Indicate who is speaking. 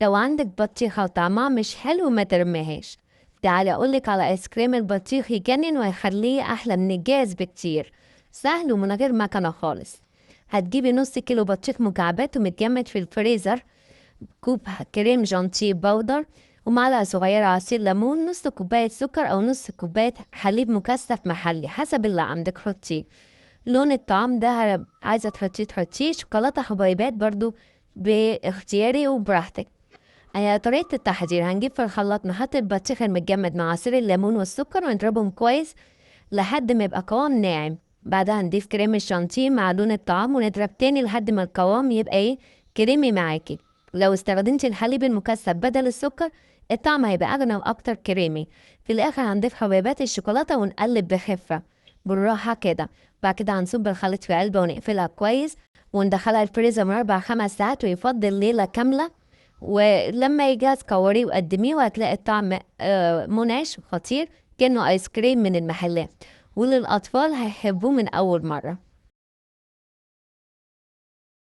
Speaker 1: لو عندك بطيخة وطعمها مش حلو ما ترميهاش. تعالي أقولك على آيس كريم البطيخ يجنن ويخليه أحلى من الجاهز بكتير. سهل ومن غير مكنة خالص. هتجيبي نص كيلو بطيخ مكعبات ومتجمد في الفريزر، كوب كريم جانتيه باودر، ومعلقة صغيرة عصير ليمون، نص كوباية سكر أو نص كوباية حليب مكثف محلي حسب اللي عندك حطيه. لون الطعام ده عايزة تحطيه شوكولاتة حبيبات برضو باختياري وبراحتك. طريقة التحضير: هنجيب في الخلاط نحط البطيخ المتجمد مع عصير الليمون والسكر ونضربهم كويس لحد ما يبقى قوام ناعم. بعدها نضيف كريم الشانتيه مع لون الطعام ونضرب تاني لحد ما القوام يبقى كريمي معاكي. لو استخدمتي الحليب المكثف بدل السكر الطعم هيبقى أغنى وأكتر كريمي. في الآخر هنضيف حبيبات الشوكولاتة ونقلب بخفة بالراحة كده. بعد كده هنصب الخليط في علبة ونقفلها كويس وندخلها الفريزر من 4 5 ساعات، ويفضل ليلة كاملة. ولما يجهز كوريه وقدميه وهتلاقي الطعم منعش وخطير كأنه آيس كريم من المحلات، وللأطفال هيحبوه من أول مرة.